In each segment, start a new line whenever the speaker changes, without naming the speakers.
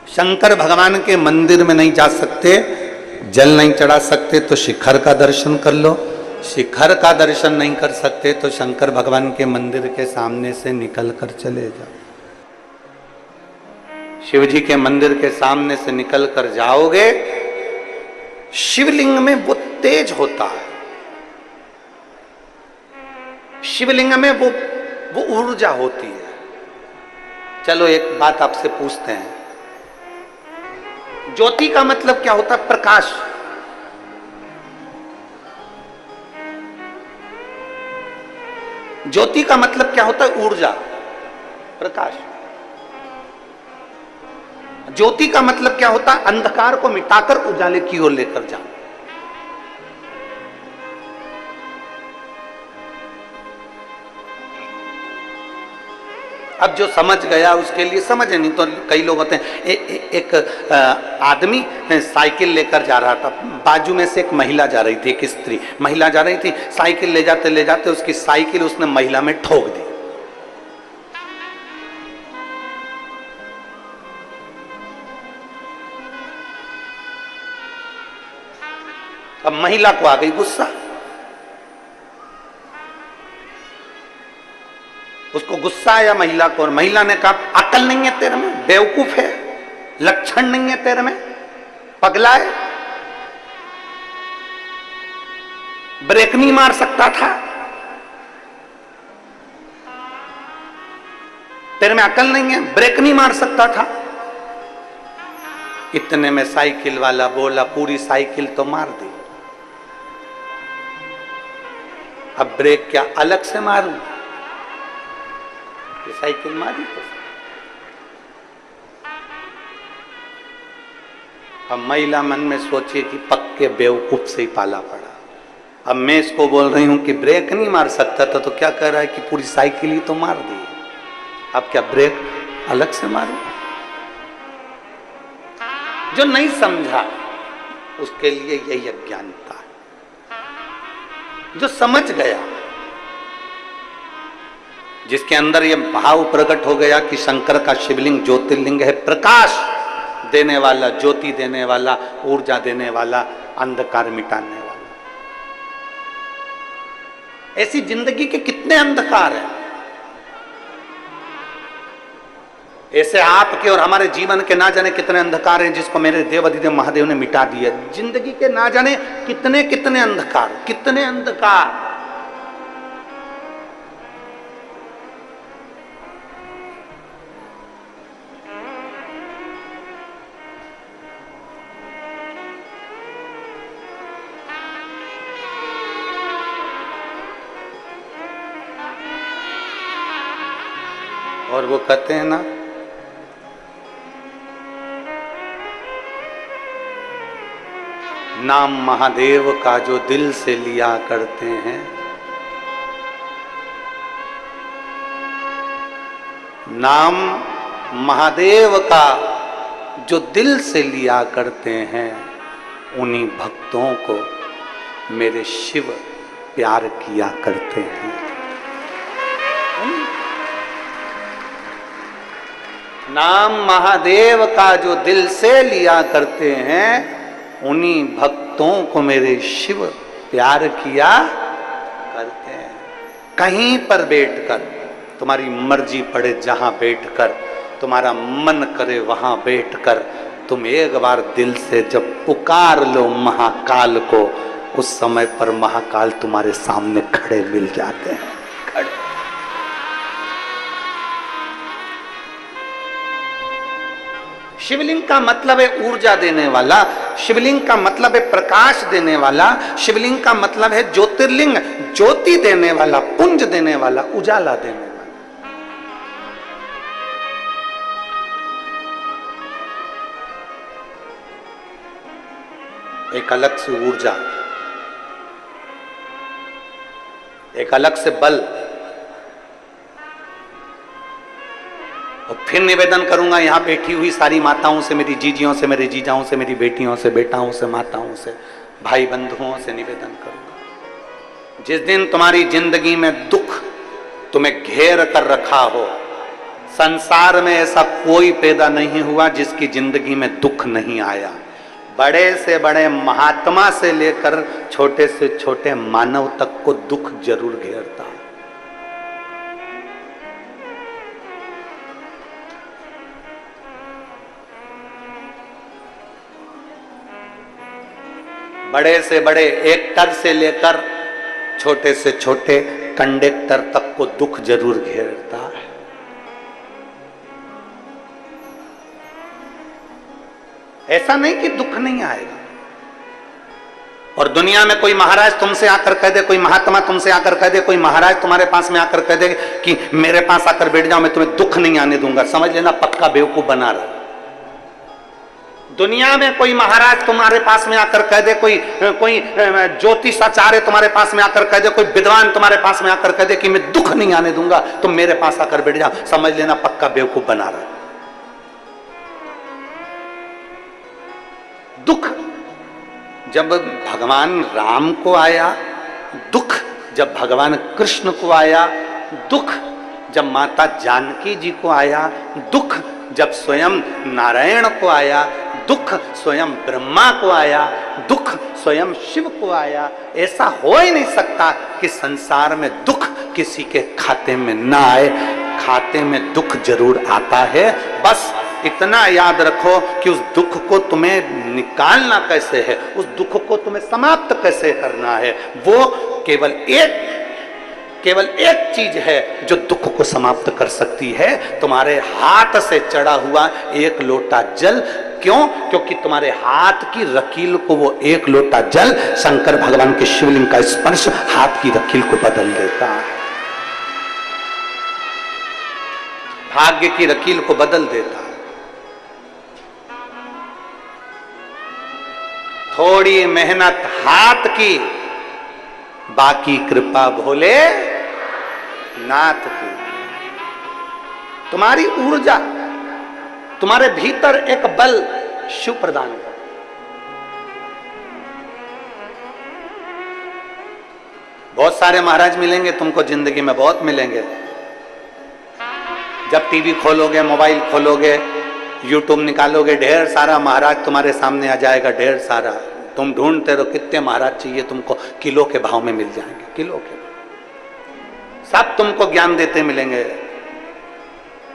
शंकर भगवान के मंदिर में नहीं जा सकते, जल नहीं चढ़ा सकते तो शिखर का दर्शन कर लो। शिखर का दर्शन नहीं कर सकते तो शंकर भगवान के मंदिर के सामने से निकल कर चले जाओ। शिव जी के मंदिर के सामने से निकल कर जाओगे, शिवलिंग में वो तेज होता है, शिवलिंग में वो ऊर्जा होती है। चलो एक बात आपसे पूछते हैं, ज्योति का मतलब क्या होता है? प्रकाश। ज्योति का मतलब क्या होता है? ऊर्जा, प्रकाश। ज्योति का मतलब क्या होता है? अंधकार को मिटाकर उजाले की ओर लेकर जाना। अब जो समझ गया उसके लिए समझ, नहीं तो कई लोग होते हैं। एक आदमी साइकिल लेकर जा रहा था, बाजू में से एक महिला जा रही थी, एक स्त्री महिला जा रही थी, साइकिल ले जाते उसकी साइकिल उसने महिला में ठोक दी। अब महिला को आ गई गुस्सा, उसको गुस्सा आया महिला को, और महिला ने कहा अकल नहीं है तेरे में, बेवकूफ है, लक्षण नहीं है तेरे में, पगला है, ब्रेक नहीं मार सकता था, तेरे में अकल नहीं है, ब्रेक नहीं मार सकता था। इतने में साइकिल वाला बोला पूरी साइकिल तो मार दी, अब ब्रेक क्या अलग से मारूं? ये साइकिल मारी तो। अब महिला मन में सोचे कि पक्के बेवकूफ से ही पाला पड़ा। अब मैं इसको बोल रही हूं कि ब्रेक नहीं मार सकता था, तो क्या कह रहा है कि पूरी साइकिल ही तो मार दी, अब क्या ब्रेक अलग से मारूं? जो नहीं समझा उसके लिए यही अज्ञानता है। जो समझ गया, जिसके अंदर यह भाव प्रकट हो गया कि शंकर का शिवलिंग ज्योतिर्लिंग है, प्रकाश देने वाला, ज्योति देने वाला, ऊर्जा देने वाला, अंधकार मिटाने वाला। ऐसी जिंदगी के कितने अंधकार हैं, ऐसे आपके और हमारे जीवन के ना जाने कितने अंधकार हैं, जिसको मेरे देव अधिदेव महादेव ने मिटा दिया। जिंदगी के ना जाने कितने कितने अंधकार, कितने अंधकार। और वो कहते हैं ना, नाम महादेव का जो दिल से लिया करते हैं, नाम महादेव का जो दिल से लिया करते हैं, उन्हीं भक्तों को मेरे शिव प्यार किया करते हैं। नाम महादेव का जो दिल से लिया करते हैं, उन्हीं भक्तों को मेरे शिव प्यार किया करते हैं। कहीं पर बैठकर, तुम्हारी मर्जी पड़े जहां बैठकर, तुम्हारा मन करे वहां बैठकर, तुम एक बार दिल से जब पुकार लो महाकाल को, उस समय पर महाकाल तुम्हारे सामने खड़े मिल जाते हैं। खड़े। शिवलिंग का मतलब है ऊर्जा देने वाला, शिवलिंग का मतलब है प्रकाश देने वाला, शिवलिंग का मतलब है ज्योतिर्लिंग, ज्योति देने वाला, पुंज देने वाला, उजाला देने वाला। एक अलग से ऊर्जा, एक अलग से बल। और फिर निवेदन करूंगा यहां बैठी हुई सारी माताओं से, मेरी जीजियों से, मेरे जीजाओं से, मेरी बेटियों से, बेटाओं से, माताओं से, भाई बंधुओं से निवेदन करूंगा, जिस दिन तुम्हारी जिंदगी में दुख तुम्हें घेर कर रखा हो, संसार में ऐसा कोई पैदा नहीं हुआ जिसकी जिंदगी में दुख नहीं आया। बड़े से बड़े महात्मा से लेकर छोटे से छोटे मानव तक को दुख जरूर घेरता है। बड़े से बड़े एक्टर से लेकर छोटे से छोटे कंडक्टर तक को दुख जरूर घेरता है। ऐसा नहीं कि दुख नहीं आएगा। और दुनिया में कोई महाराज तुमसे आकर कह दे, कोई महात्मा तुमसे आकर कह दे, कोई महाराज तुम्हारे पास में आकर कह दे कि मेरे पास आकर बैठ जाओ, मैं तुम्हें दुख नहीं आने दूंगा, समझ लेना पक्का बेवकूफ बना रहा। दुनिया में कोई महाराज तुम्हारे पास में आकर कह दे, कोई ज्योतिषाचार्य तुम्हारे पास में आकर कह दे, कोई विद्वान तुम्हारे पास में आकर कह दे कि मैं दुख नहीं आने दूंगा, तुम मेरे पास आकर बैठ जाओ, समझ लेना पक्का बेवकूफ बना रहा। दुख जब भगवान राम को आया, दुख जब भगवान कृष्ण को आया, दुख जब माता जानकी जी को आया, दुख जब स्वयं नारायण को आया, दुख स्वयं ब्रह्मा को आया, दुख स्वयं शिव को आया। ऐसा हो ही नहीं सकता कि संसार में दुख किसी के खाते में ना आए। खाते में दुख जरूर आता है। बस इतना याद रखो कि उस दुख को तुम्हें निकालना कैसे है, उस दुख को तुम्हें समाप्त कैसे करना है, वो केवल एक चीज है जो दुख को समाप्त कर सकती है, तुम्हारे हाथ से चढ़ा हुआ एक लोटा जल। क्यों? क्योंकि तुम्हारे हाथ की रकील को वो एक लोटा जल, शंकर भगवान के शिवलिंग का स्पर्श हाथ की रकील को बदल देता है, भाग्य की रकील को बदल देता है। थोड़ी मेहनत हाथ की, बाकी कृपा भोले नाथ की। तुम्हारी ऊर्जा, तुम्हारे भीतर एक बल शिव प्रदान कर। बहुत सारे महाराज मिलेंगे तुमको जिंदगी में, बहुत मिलेंगे। जब टीवी खोलोगे, मोबाइल खोलोगे, यूट्यूब निकालोगे, ढेर सारा महाराज तुम्हारे सामने आ जाएगा, ढेर सारा। तुम ढूंढते रहो कितने महाराज चाहिए तुमको, किलो के भाव में मिल जाएंगे, किलो के। सब तुमको ज्ञान देते मिलेंगे।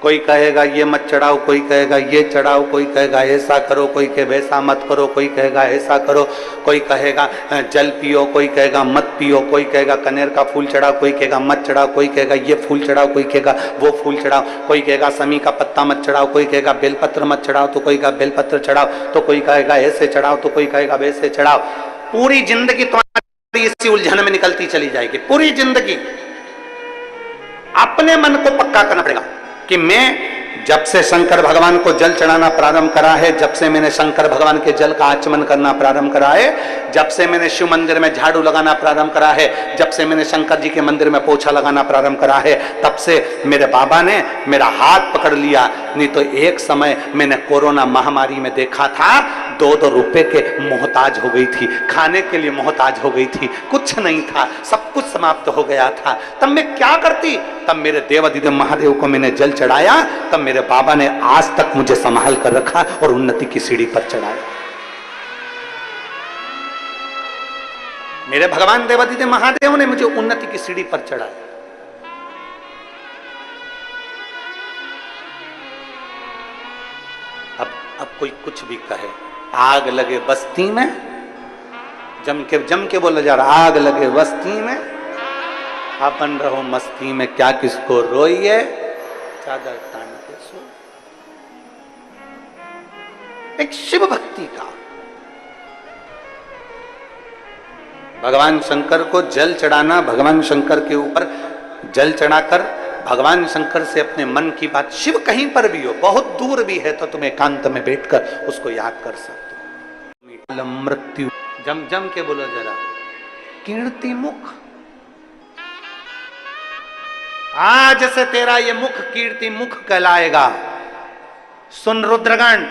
कोई कहेगा ये मत चढ़ाओ, कोई कहेगा ये चढ़ाओ, कोई कहेगा ऐसा करो, कोई कहे वैसा मत करो, कोई कहेगा ऐसा करो, कोई कहेगा जल पियो, कोई कहेगा मत पियो, कोई कहेगा कनेर का फूल चढ़ाओ, कोई कहेगा मत चढ़ाओ, कोई कहेगा ये फूल चढ़ाओ, कोई कहेगा वो फूल चढ़ाओ, कोई कहेगा समी का पत्ता मत चढ़ाओ, कोई कहेगा बेलपत्र मत चढ़ाओ, तो कोई कहेगा बेलपत्र चढ़ाओ, तो कोई कहेगा ऐसे चढ़ाओ, तो कोई कहेगा वैसे चढ़ाओ। पूरी जिंदगी तुम्हारी इसी उलझन में निकलती चली जाएगी। पूरी जिंदगी अपने मन को पक्का करना पड़ेगा कि मैं जब से शंकर भगवान को जल चढ़ाना प्रारंभ करा है, जब से मैंने शंकर भगवान के जल का आचमन करना प्रारंभ करा है, जब से मैंने शिव मंदिर में झाड़ू लगाना प्रारंभ करा है, जब से मैंने शंकर जी के मंदिर में पोछा लगाना प्रारंभ करा है, तब से मेरे बाबा ने मेरा हाथ पकड़ लिया। नहीं तो एक समय मैंने कोरोना महामारी में देखा था, 2-2 रुपए के मोहताज हो गई थी, खाने के लिए मोहताज हो गई थी, कुछ नहीं था, सब कुछ समाप्त हो गया था। तब मैं क्या करती? तब मेरे देवाधिदेव महादेव को मैंने जल चढ़ाया, तब मेरे बाबा ने आज तक मुझे संभाल कर रखा और उन्नति की सीढ़ी पर चढ़ाया। मेरे भगवान देवाधिदेव महादेव ने मुझे उन्नति की सीढ़ी पर चढ़ाया। अब कोई कुछ भी कहे, आग लगे बस्ती में, जम के बोला जा रहा, आग लगे बस्ती में, अपन रहो मस्ती में, क्या किसको रोइए, चादर तान के सो। एक शिव भक्ति का, भगवान शंकर को जल चढ़ाना, भगवान शंकर के ऊपर जल चढ़ाकर भगवान शंकर से अपने मन की बात, शिव कहीं पर भी हो, बहुत दूर भी है, तो तुम एकांत में बैठकर उसको याद कर सकते हो। मृत्यु जम के बोलो जरा, कीर्ति मुख, आज से तेरा ये मुख कीर्ति मुख कहलाएगा। सुन रुद्रगण,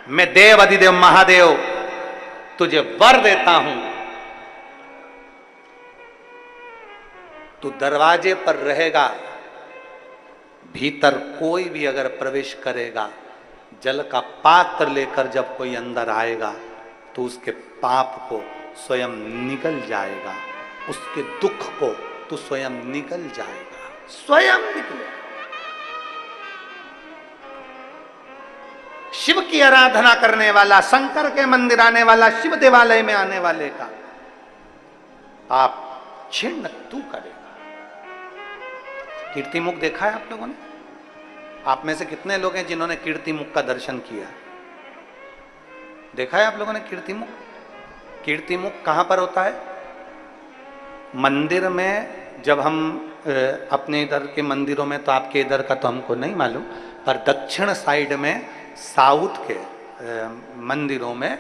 मैं देव अधिदेव महादेव तुझे वर देता हूं, तू दरवाजे पर रहेगा, भीतर कोई भी अगर प्रवेश करेगा, जल का पात्र लेकर जब कोई अंदर आएगा तो उसके पाप को स्वयं निकल जाएगा, उसके दुख को तो स्वयं निकल जाएगा, स्वयं निकलेगा। शिव की आराधना करने वाला, शंकर के मंदिर आने वाला, शिव देवालय में आने वाले का आप छिन्न तू करेगा। कीर्ति मुख देखा है आप लोगों ने? आप में से कितने लोग हैं जिन्होंने कीर्ति मुख का दर्शन किया? देखा है आप लोगों ने कीर्ति मुख? कीर्ति मुख कहां पर होता है? मंदिर में जब हम अपने इधर के मंदिरों में, तो आपके इधर का तो हमको नहीं मालूम, पर दक्षिण साइड में साउथ के मंदिरों में,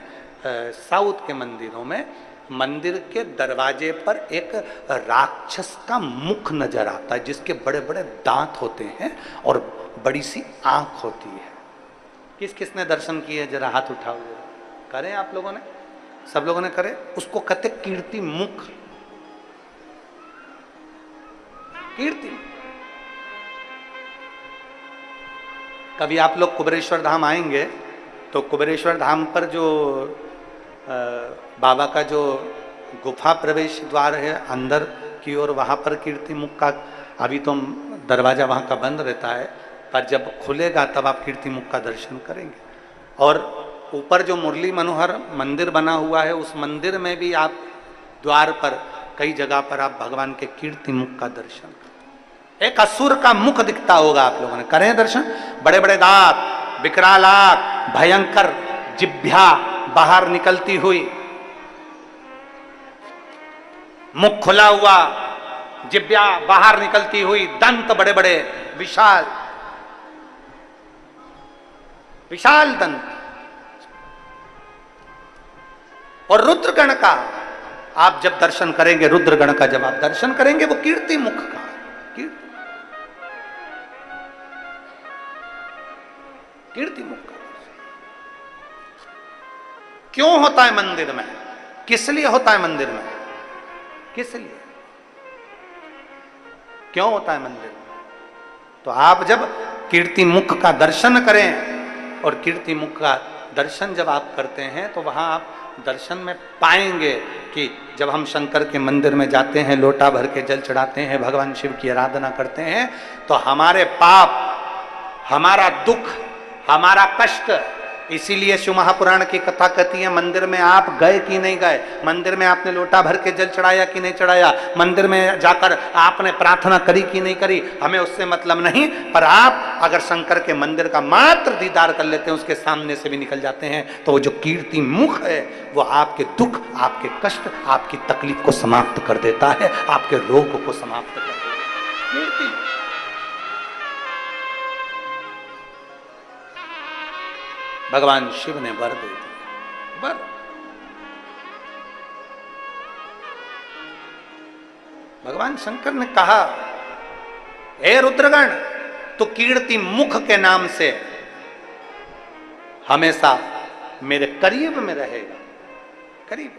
साउथ के मंदिरों में मंदिर के दरवाजे पर एक राक्षस का मुख नजर आता है, जिसके बड़े बड़े दांत होते हैं और बड़ी सी आंख होती है। किस किसने दर्शन किए? जरा हाथ उठाओ, करें आप लोगों ने? सब लोगों ने करे? उसको कहते कीर्ति मुख। कीर्ति। कभी आप लोग कुबेरेश्वर धाम आएंगे तो कुबेरेश्वर धाम पर जो बाबा का जो गुफा प्रवेश द्वार है अंदर की ओर, वहाँ पर कीर्ति मुख का, अभी तो दरवाजा वहाँ का बंद रहता है, पर जब खुलेगा तब आप कीर्ति मुख का दर्शन करेंगे। और ऊपर जो मुरली मनोहर मंदिर बना हुआ है, उस मंदिर में भी आप द्वार पर कई जगह पर आप भगवान के कीर्ति मुख का दर्शन करें। एक असुर का मुख दिखता होगा, आप लोगों ने करें दर्शन? बड़े बड़े दांत, विकराल आंख, भयंकर जिह्वा बाहर निकलती हुई, मुख खुला हुआ, जिह्वा बाहर निकलती हुई, दंत बड़े बड़े विशाल विशाल दंत, और रुद्रगण का आप जब दर्शन करेंगे, रुद्रगण का जब आप दर्शन करेंगे, वो कीर्ति मुख का कीर्ति मुख का। क्यों होता है मंदिर में? किस लिए होता है मंदिर में? किस लिए? क्यों होता है मंदिर में? तो आप जब कीर्ति मुख का दर्शन करें, और कीर्ति मुख का दर्शन जब आप करते हैं तो वहां आप दर्शन में पाएंगे कि जब हम शंकर के मंदिर में जाते हैं, लोटा भर के जल चढ़ाते हैं, भगवान शिव की आराधना करते हैं, तो हमारे पाप, हमारा दुख, हमारा कष्ट, इसीलिए शिव महापुराण की कथा कहती है, मंदिर में आप गए कि नहीं गए, मंदिर में आपने लोटा भर के जल चढ़ाया कि नहीं चढ़ाया, मंदिर में जाकर आपने प्रार्थना करी कि नहीं करी, हमें उससे मतलब नहीं। पर आप अगर शंकर के मंदिर का मात्र दीदार कर लेते हैं, उसके सामने से भी निकल जाते हैं, तो वो जो कीर्ति मुख है वो आपके दुख, आपके कष्ट, आपकी तकलीफ को समाप्त कर देता है, आपके रोग को समाप्त कर देता है। कीर्ति भगवान शिव ने वर दे दिया। वर भगवान शंकर ने कहा, हे रुद्रगण, तो कीर्ति मुख के नाम से हमेशा मेरे करीब में रहेगा, करीब।